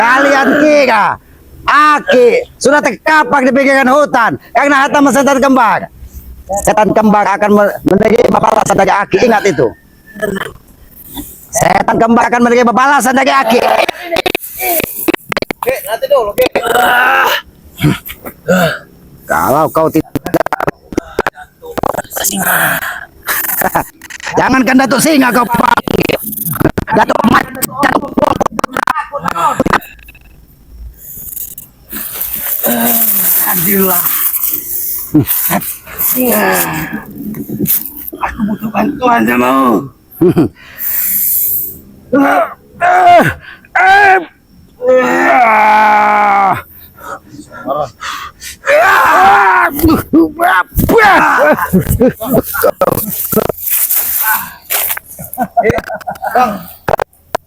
Kalian kira Aki sudah terkapak di pinggiran hutan karena harta setan kembar. Setan kembar akan menerima balasan dari Aki. Ingat itu. Setan kembar akan menerima balasan dari Aki. Oke, nanti dulu, oke. Kalau kau tidak jangankan Datuk Singa kau panggil Datuk Macan. Alhamdulillah. Aku butuh bantuan sama. Bang,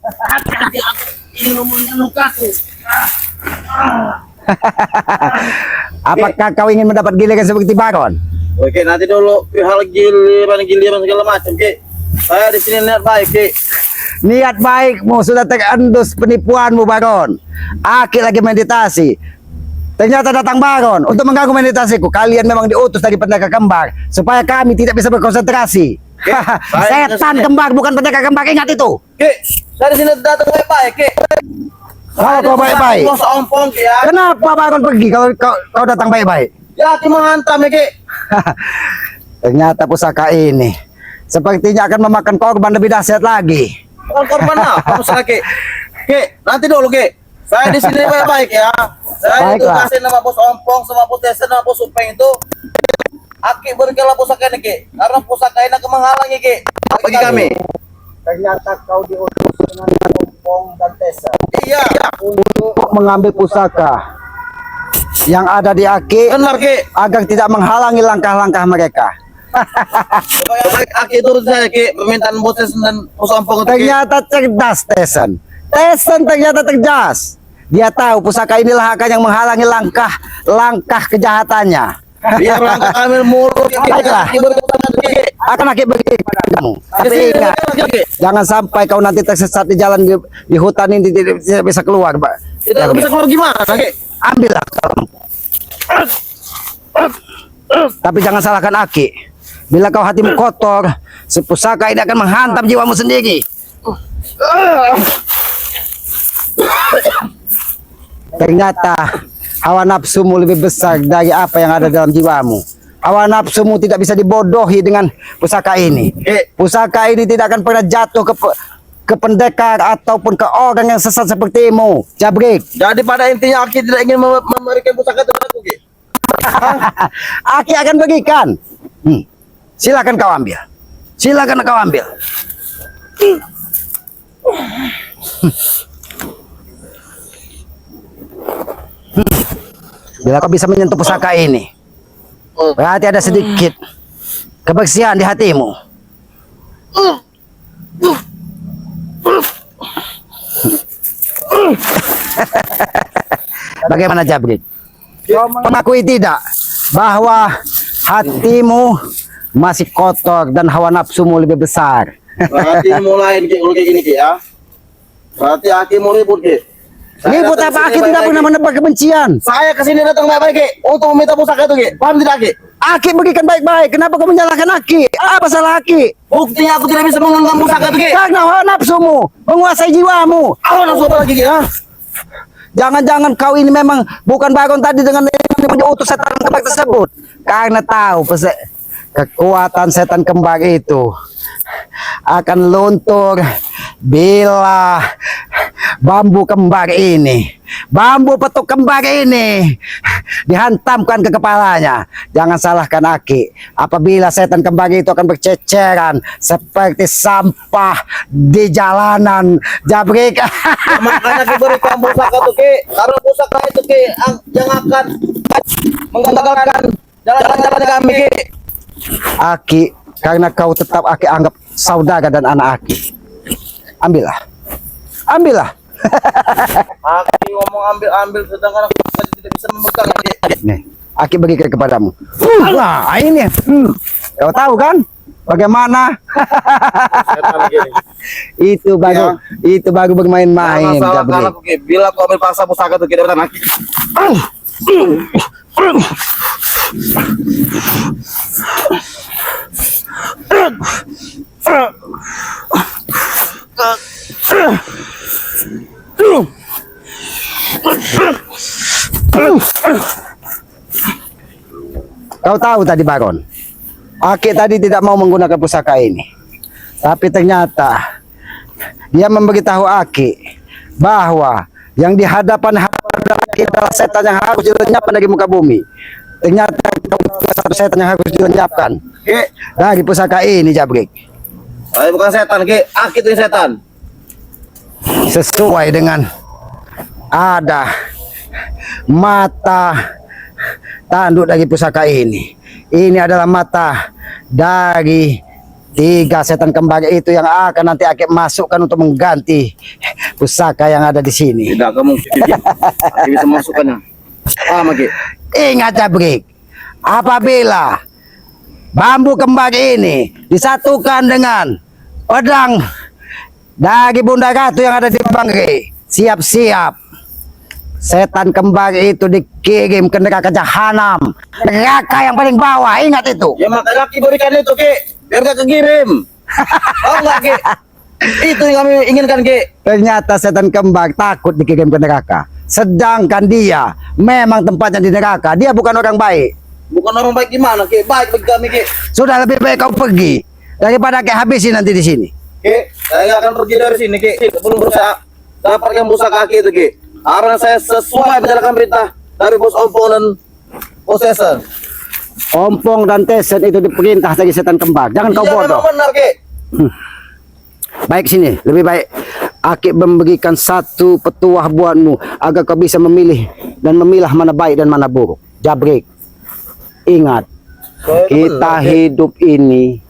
hati-hati aku ini ngomongin lukaku. Apakah kau ingin mendapat giliran seperti Baron? Oke, nanti dulu hal giliran segala macam, Ki. Saya di sini niat baik, Ki. Niat baikmu sudah terendus penipuanmu, Baron. Aki lagi meditasi. Ternyata datang Baron untuk mengganggu meditasiku. Kalian memang diutus dari pendekar kembar supaya kami tidak bisa berkonsentrasi. Setan kembar bukan pendekar kembar, ingat itu. Ki, saya di sini datang baik-baik, Ki. Kalau kau baik-baik, Ompong, Ki, ya. kenapa Baron pergi kalau kau datang baik-baik? Ya, Ki menghantam ya, Ki. Ternyata pusaka ini sepertinya akan memakan korban lebih dahsyat lagi. Bukan korban apa, pusaka, Ki. Ki, nanti dulu, Ki. Saya di sini baik-baik ya. Saya ditugasin nama Bos Ompong sama Bos Desen sama Bos Supeng itu. Aki berikanlah pusaka ini, Ki. Karena pusaka ini akan menghalangi, Ki, bagi kami. Ternyata kau diutus dengan Ompong dan Tesa. Iya. Untuk mengambil pusaka yang ada di Aki. Benar, Ki. Agar tidak menghalangi langkah-langkah mereka. Supaya Aki turut saya, Ki. Permintaan Bos Desen dan Bos Ompong itu, Ki. Ternyata cerdas Tesen. Tesen ternyata cerdas. Dia tahu pusaka inilah akan yang menghalangi langkah kejahatannya. Biar langkah kami muluk, Ki. Baiklah. Aki beri pusaka itu, Ki. Akan Aki bagi padamu. Tapi Di sini, ingat, Ki. jangan sampai kau nanti tersesat di jalan di hutan ini tidak bisa keluar, Pak. Tidak bisa keluar gimana, Ki? Ambillah kalau mampu. Tapi jangan salahkan Aki. Bila kau hatimu kotor, si pusaka ini akan menghantam jiwamu sendiri. Ternyata hawa nafsumu lebih besar dari apa yang ada dalam jiwamu. Hawa nafsumu tidak bisa dibodohi dengan pusaka ini. Pusaka ini tidak akan pernah jatuh ke pendekar ataupun ke orang yang sesat sepertimu, Jabrik. Jadi pada intinya Aki tidak ingin memberikan pusaka itu padaku, Ki. Aki akan bagikan. Silakan kau ambil. Silakan kau ambil. Bila kau bisa menyentuh pusaka ini, berarti ada sedikit kebersihan di hatimu. Bagaimana, Jabrik? Kau mengakui tidak bahwa hatimu masih kotor dan hawa nafsumu lebih besar? Berarti mulai, Ki, kayak gini, Ki, ya. Berarti Aki mau ribut, Ki. Ribut apa? Aki tidak pernah menebar kebencian. Saya kesini datang baik-baik, Ki, untuk meminta pusaka itu, Ki. Paham tidak, Ki? Aki berikan baik-baik. Kenapa kau menyalahkan Aki? Apa salah Aki? Buktinya aku tidak bisa menggenggam pusaka itu, Ki. Karena hawa nafsumu menguasai jiwamu. Aku nafsu apa lagi, Ki, ya? Jangan-jangan kau ini memang bukan Baron tadi dengan diutus setan kembar tersebut. Karena tahu kekuatan setan kembar itu akan luntur bila bambu petuk kembar ini dihantamkan ke kepalanya. Jangan salahkan Aki. Apabila setan kembar itu akan berceceran seperti sampah di jalanan, Jabrik. Makanya diberikan pusaka itu, Ki. Karena pusaka itu, Ki, yang akan menggagalkan jalan-jalan kami, Ki. Aki, karena kau tetap Aki anggap saudara dan anak Aki. Ambillah. Aki ngomong ambil, sedangkan aku tidak bisa memegang, Ki. Nih, Aki berikan kepadamu. Nah, ini. Kau tahu kan? Bagaimana? Setan lagi nih. Itu baru bermain-main. Masalah Jabrik. kalau aku Ki, bila aku ambil paksa pusaka tuh kita datang Ki. Kau tahu tadi Baron, Aki tadi tidak mau menggunakan pusaka ini. Tapi ternyata dia memberitahu Aki bahwa yang di hadapan Aki adalah setan yang harus dilenyapkan dari muka bumi. Ternyata satu setan yang harus dilenyapkan Ki, dari pusaka ini, Jabrik. saya bukan setan Ki, Aki itu yang setan. Sesuai dengan ada mata tanduk dari pusaka ini. Ini adalah mata dari 3 setan kembar itu yang akan nanti Aki masukkan untuk mengganti pusaka yang ada di sini. Tidak mungkin Ki. Aki bisa masukkannya. Paham Ki? Ingat Jabrik, apabila bambu kembar ini disatukan dengan pedang dari Bunda Ratu yang ada di Bangri, siap-siap setan kembar itu dikirim ke neraka jahanam, neraka yang paling bawah. Ingat itu. Ya makanya Ki berikan itu Ki, biar gak kekirim. Tahu nggak Ki? Itu yang kami inginkan Ki. Ternyata setan kembar takut dikirim ke neraka, sedangkan dia memang tempatnya di neraka. Dia bukan orang baik. Bukan orang baik gimana Ki? Baik bagi kami Ki. Sudah lebih baik kau pergi daripada kayak habisin nanti di sini. Ki, saya nggak akan pergi dari sini Ki. Sebelum berusaha dapatkan pusaka Ki itu Ki. Karena saya sesuai menjalankan perintah dari bos Ompong dan bos Tesen. Ompong dan Tesen itu diperintah dari setan kembar. Jangan kau Iya, bodoh. memang benar Ki. Baik sini, lebih baik Aki memberikan satu petuah buatmu agar kau bisa memilih dan memilah mana baik dan mana buruk. Jabrik, ingat, kita hidup ini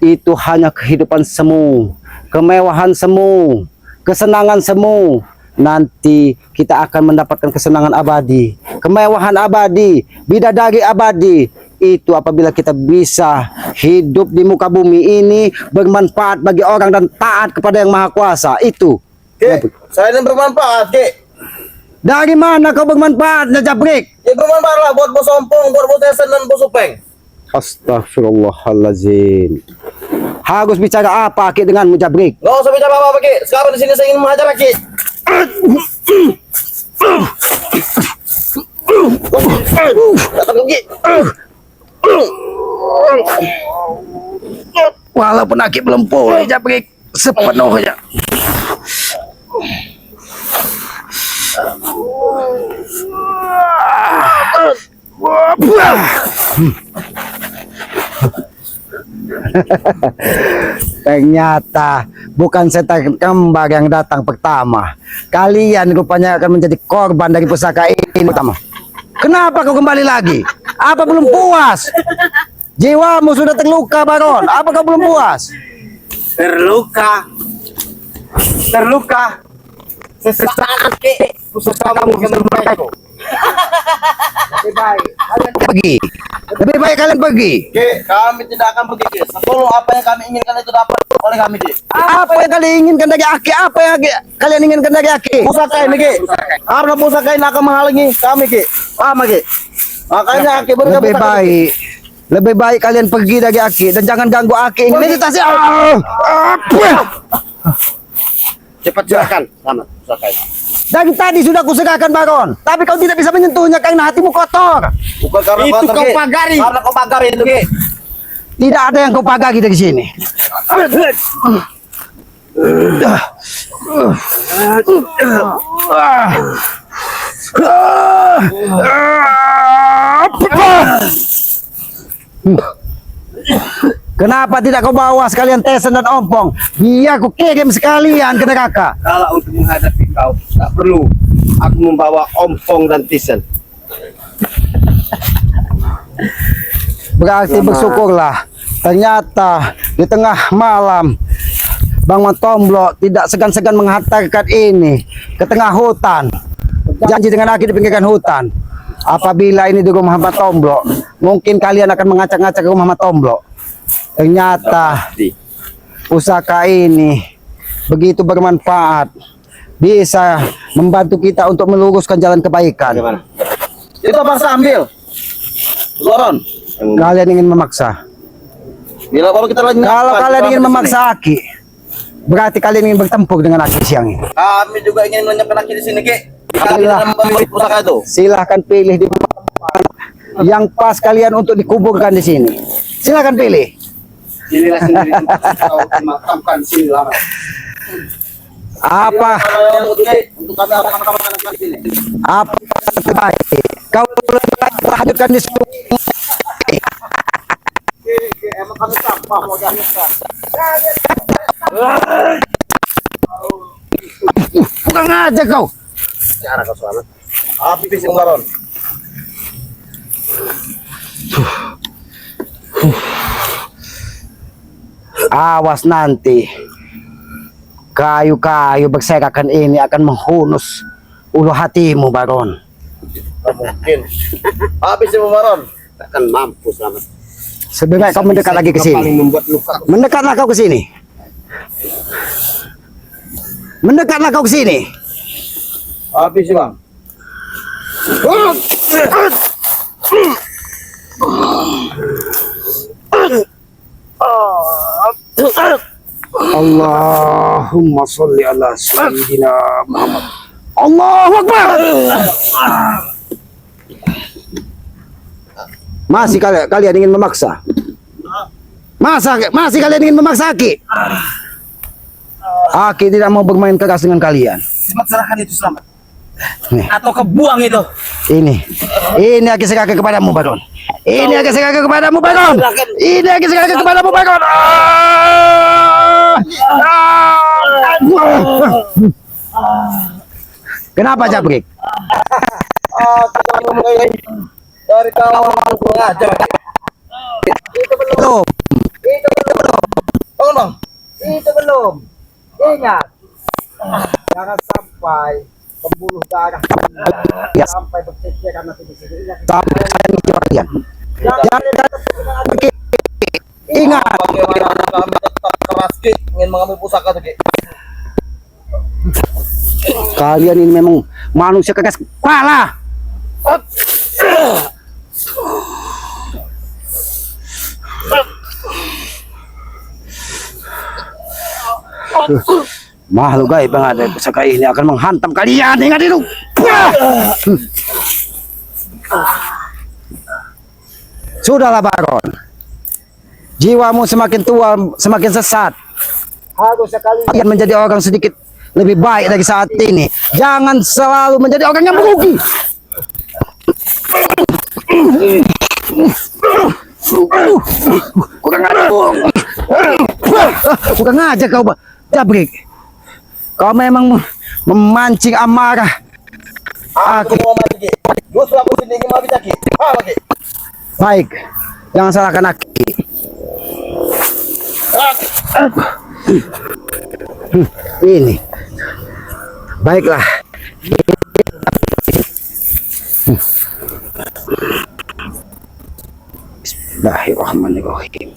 itu hanya kehidupan semu, kemewahan semu, kesenangan semu. Nanti kita akan mendapatkan kesenangan abadi, kemewahan abadi, bidadari abadi. Itu apabila kita bisa hidup di muka bumi ini bermanfaat bagi orang dan taat kepada yang Maha Kuasa. Itu. Ki, saya ini bermanfaat Ki. Dari mana kau bermanfaat, Jabrik? Ya bermanfaat lah buat bos Ompong, buat bos Tesen dan bos Upeng. Astagfirullahaladzim. Harus bicara apa Aki denganmu, Jabrik? Nggak usah bicara apa-apa Ki. Sekarang di sini saya ingin menghajar Ki. Datang Ki. Walaupun Aki belum pulih, Jabrik, sepenuhnya. Ternyata bukan setan kembar yang datang pertama. Kalian rupanya akan menjadi korban dari pusaka ini pertama. Kenapa kau kembali lagi? Apa belum puas? Jiwamu sudah terluka, Baron. Apa kau belum puas? Terluka. Sesaat Ki. Pusaka kamu yang terbaik. Lebih baik kalian pergi. Ki, kami tidak akan pergi Ki. Sebelum apa yang kami inginkan itu dapat oleh kami Ki. Apa yang kalian inginkan dari Aki? Apa yang kalian inginkan dari Aki? Pusaka ini Ki. Karena pusaka ini akan menghalangi kami Ki. Paham Ki? Makanya Ki berikan Lebih pusaka ini, Ki. baik. Lebih baik kalian pergi dari Aki dan jangan ganggu Aki. Ini meditasi. Cepat serahkan. Selamat pusaka ini. Dari tadi sudah kuserahkan, Baron. Tapi kau tidak bisa menyentuhnya karena hatimu kotor. Bukan karena Itu kotor, kau Ki. pagari. Karena kau pagari itu Ki. Tidak ada yang kau pagari dari sini. Kenapa tidak kau bawa sekalian Tesen dan Ompong? Biar aku kirim sekalian ke neraka. Kalau untuk menghadapi kau, tak perlu aku membawa Ompong dan Tisen. Berarti bersyukurlah. Ternyata di tengah malam Bang Matomblo tidak segan-segan menghantarkan ini ke tengah hutan. Janji dengan Aki di pinggiran hutan. Apabila ini di rumah Matomblo, mungkin kalian akan mengacak-ngacak ke rumah Matomblo. Ternyata pusaka ini begitu bermanfaat, bisa membantu kita untuk meluruskan jalan kebaikan. Bagaimana? Itu bangsa ambil. Loron. Kalian ingin memaksa. Bila baru kita lanjut. Kalau kalian ingin memaksa Aki, berarti kalian ingin bertempur dengan Aki siang ini. Kami juga ingin menyiapkan Aki di sini, Ki. Kami Ayolah. dalam membeli pusaka itu. Silahkan pilih di yang pas kalian untuk dikuburkan di sini. Silahkan pilih. Inilah sendiri kau dimakamkan sini lama. Apa Untuk kami akan di sini. apa terbaik? Kau lanjutkan diskusi. Emang kami sampah mau dihancurkan. Bukan aja kau. Cara kau selamat. Habis Baron. Awas nanti kayu-kayu berserakan ini akan menghunus ulu hatimu, Baron. Tak mungkin. Habis Baron. Takkan mampu selamat. Sebenarnya kau mendekat lagi ke Paling sini. membuat luka. Mendekatlah kau ke sini. Mendekatlah kau ke sini. Habis Bang. Allahumma sholli ala sayyidina Muhammad. Allahu Akbar. Masih kalian ingin memaksa? Masih kalian ingin memaksa Aki? Aki tidak mau bermain keras dengan kalian. Selamat serahkan itu selamat. Nih. Atau kebuang itu. Ini Aki serahkan kepadamu, Baron. Ini Aki serahkan kepadamu, Baron. Ini Aki serahkan kepadamu, Baron. Kenapa, Jabrik? Kita mulai dari kawan kurang ajar. Belum. Bangun Bang. Itu belum. Ingat. Jangan sampai pembuluh darah Ya. sampai bercecer karena di sini. Ingat. Sampai saya mikir kalian. Jangan ingat. Bagaimana kami tetap keras Ki ingin mengambil pusaka tuh Ki. Kalian ini memang manusia keras kepala. Makhluk gaib yang ada di pusaka ini akan menghantam kalian. Ingat itu. Sudahlah, Baron. Jiwamu semakin tua, semakin sesat. Harus sekali Kalian menjadi orang sedikit lebih baik dari saat ini. Jangan selalu menjadi orang yang merugi. Kurang ajar. Kurang ajar kau, Jabrik. Kau memang memancing amarah. Aku mau mati Ki. Justru aku sini ingin mati Ki. Apa Ki? Baik, jangan salahkan Aki. Ini. Baiklah. Bismillahirrahmanirrahim.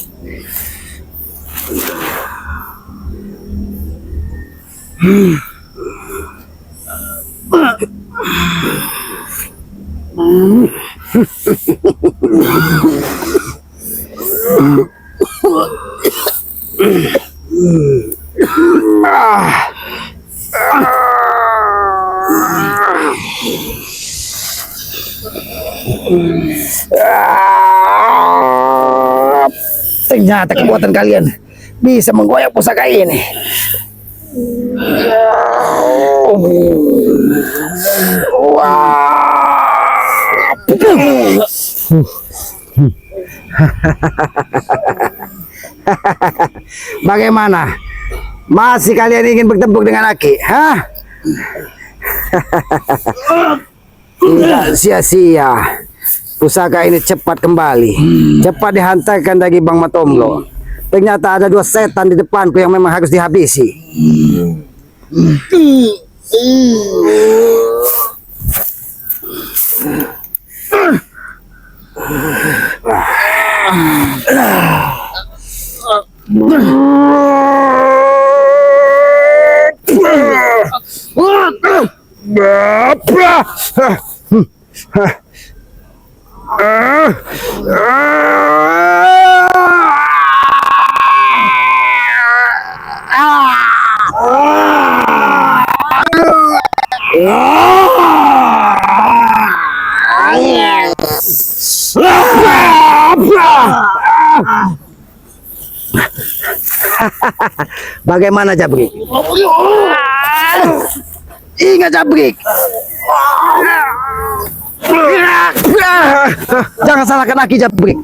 Ternyata kekuatan kalian bisa menggoyak pusaka ini. Bagaimana? Masih kalian ingin bertempur dengan Aki? Hah? Tidak sia-sia. Pusaka ini cepat kembali. Cepat dihantarkan dari Bang Matomlo. Ternyata ada dua setan di depanku yang memang harus dihabisi. Bagaimana Jabrik? Ingat Jabrik. Jangan salahkan Aki Jabrik.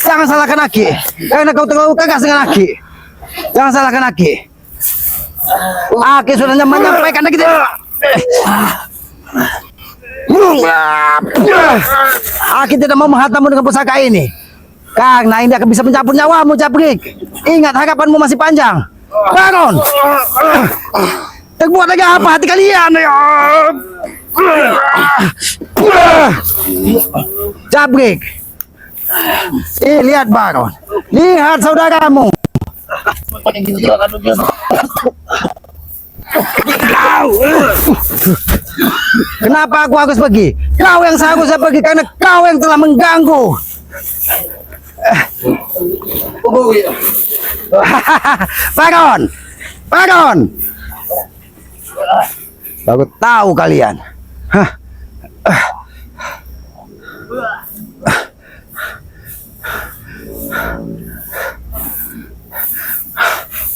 Jangan salahkan Aki. Karena kau terlalu tegas dengan Aki. Jangan salahkan Aki. Aki sudah menyampaikan Aki. Aki tidak mau menghantammu dengan pusaka ini. Karena ini akan bisa mencabut nyawamu, Jabrik. Ingat, harapanmu masih panjang. Bangun. Terbuat lagi apa hati kalian? Jabrik. Lihat Baron. Lihat saudaramu. Kenapa aku harus pergi? Kau yang seharusnya pergi karena kau yang telah mengganggu. Baron, Baron. Baru tahu kalian.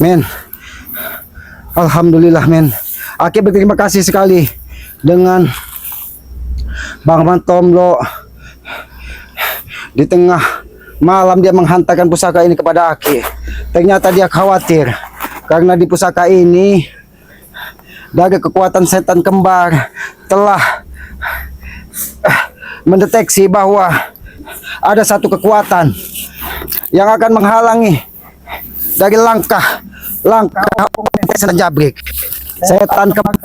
Men, alhamdulillah men. Aki berterima kasih sekali dengan Bang Mantomlo. Di tengah malam dia menghantarkan pusaka ini kepada Aki. Ternyata dia khawatir karena di pusaka ini dari kekuatan setan kembar telah mendeteksi bahwa ada satu kekuatan yang akan menghalangi dari langkah setan Jabrik. Setan kembar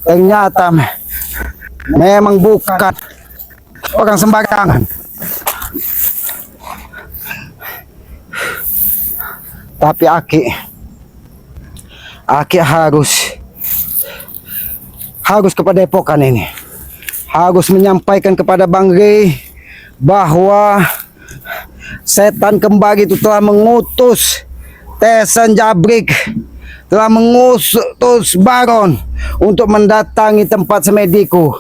ternyata memang bukan orang sembarangan. Tapi Aki harus kepada epokan ini. Harus menyampaikan kepada Bang Rey bahwa setan kembar itu telah mengutus Tesan Jabrik, telah mengutus Baron untuk mendatangi tempat semediku,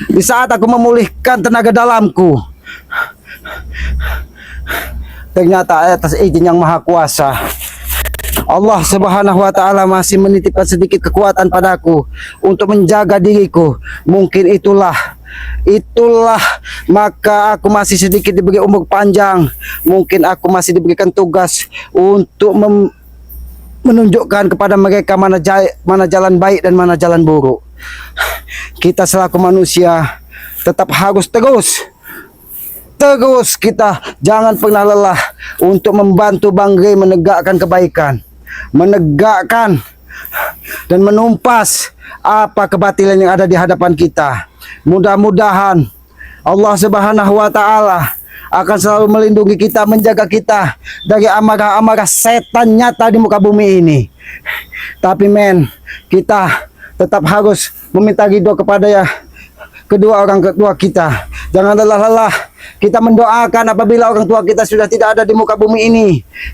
di saat aku memulihkan tenaga dalamku. Ternyata atas izin yang maha kuasa, Allah Subhanahu wa Ta'ala masih menitipkan sedikit kekuatan padaku untuk menjaga diriku. Mungkin itulah maka aku masih sedikit diberi umur panjang. Mungkin aku masih diberikan tugas untuk menunjukkan kepada mereka mana jalan baik dan mana jalan buruk. Kita selaku manusia tetap harus terus kita jangan pernah lelah untuk membantu Bang Rey menegakkan kebaikan, menegakkan dan menumpas apa kebatilan yang ada di hadapan kita. Mudah-mudahan Allah Subhanahu wa Ta'ala akan selalu melindungi kita, menjaga kita dari amarah-amarah setan nyata di muka bumi ini. Tapi men, kita tetap harus meminta ridho kepada kedua orang tua kita. Jangan lelah-lelah kita mendoakan apabila orang tua kita sudah tidak ada di muka bumi ini,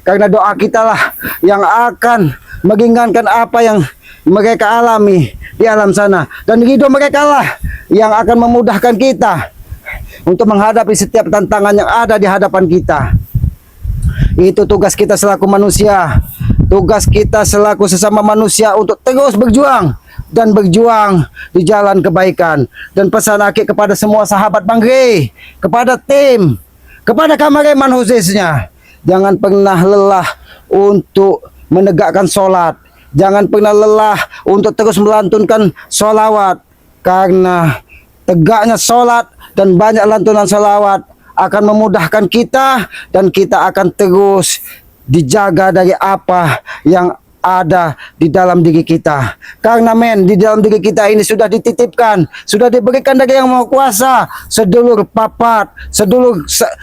karena doa kita lah yang akan meringankan apa yang mereka alami di alam sana, dan ridho mereka lah yang akan memudahkan kita untuk menghadapi setiap tantangan yang ada di hadapan kita. Itu tugas kita selaku manusia, tugas kita selaku sesama manusia untuk terus berjuang di jalan kebaikan. Dan pesan Aki kepada semua sahabat Bang Rey, kepada tim, kepada kameraman khususnya, jangan pernah lelah untuk menegakkan sholat, jangan pernah lelah untuk terus melantunkan sholawat, karena tegaknya sholat dan banyak lantunan sholawat akan memudahkan kita, dan kita akan terus dijaga dari apa yang ada di dalam diri kita. Karena men, di dalam diri kita ini sudah dititipkan, sudah diberikan dari Yang Maha Kuasa sedulur papat,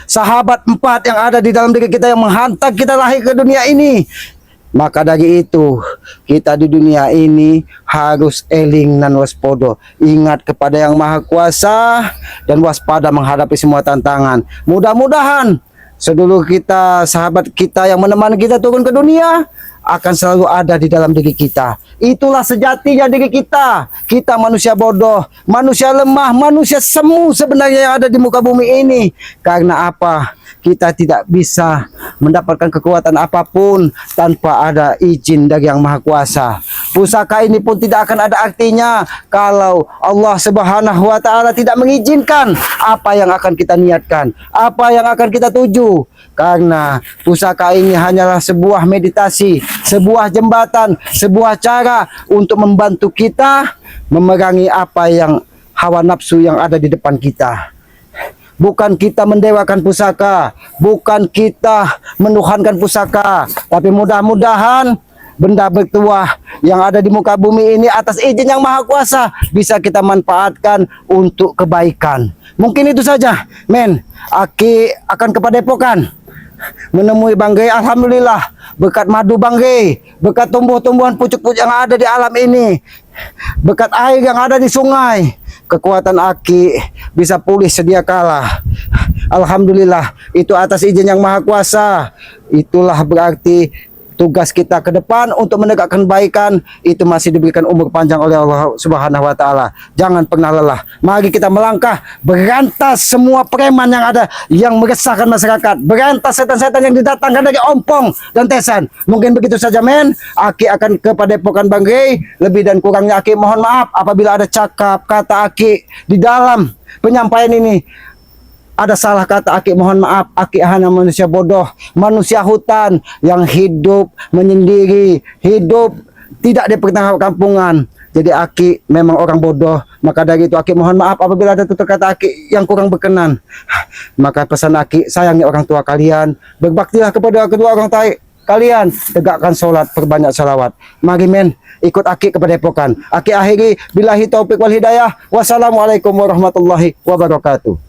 sahabat 4 yang ada di dalam diri kita yang menghantar kita lahir ke dunia ini. Maka dari itu, kita di dunia ini harus eling dan waspodo. Ingat kepada Yang Maha Kuasa dan waspada menghadapi semua tantangan. Mudah-mudahan sedulur kita, sahabat kita yang menemani kita turun ke dunia akan selalu ada di dalam diri kita. Itulah sejatinya diri kita. Kita manusia bodoh, manusia lemah, manusia semu sebenarnya yang ada di muka bumi ini. Karena apa? Kita tidak bisa mendapatkan kekuatan apapun tanpa ada izin dari Yang Maha Kuasa. Pusaka ini pun tidak akan ada artinya kalau Allah Subhanahu wa taala tidak mengizinkan apa yang akan kita niatkan, apa yang akan kita tuju. Karena pusaka ini hanyalah sebuah meditasi, sebuah jembatan, sebuah cara untuk membantu kita memerangi apa yang hawa nafsu yang ada di depan kita. Bukan kita mendewakan pusaka, bukan kita menuhankan pusaka, tapi mudah-mudahan benda bertuah yang ada di muka bumi ini atas izin Yang Maha Kuasa bisa kita manfaatkan untuk kebaikan. Mungkin itu saja, men. Aki akan ke Padepokan menemui Bang Gey. Alhamdulillah, berkat madu Bang Gey, berkat tumbuh-tumbuhan pucuk-pucuk yang ada di alam ini, berkat air yang ada di sungai, kekuatan Aki bisa pulih sedia kala. Alhamdulillah, itu atas izin Yang Maha Kuasa. Itulah berarti tugas kita ke depan untuk menegakkan kebaikan itu masih diberikan umur panjang oleh Allah Subhanahu wa taala. Jangan pernah lelah. Mari kita melangkah berantas semua preman yang ada yang meresahkan masyarakat. Berantas setan-setan yang didatangkan dari Ompong dan Tesan. Mungkin begitu saja, men. Aki akan ke Padepokan Bang Gey. Lebih dan kurangnya Aki mohon maaf apabila ada cakap kata Aki di dalam penyampaian ini ada salah kata. Aki mohon maaf. Aki hanya manusia bodoh, manusia hutan yang hidup menyendiri, hidup tidak di perkampungan. Jadi Aki memang orang bodoh. Maka dari itu Aki mohon maaf apabila ada tutur kata Aki yang kurang berkenan. Maka pesan Aki, sayangi orang tua kalian, berbaktilah kepada kedua orang tua kalian, tegakkan sholat, perbanyak salawat. Mari, men, ikut Aki ke Padepokan. Aki akhiri, billahi taufiq wal hidayah. Wassalamualaikum warahmatullahi wabarakatuh.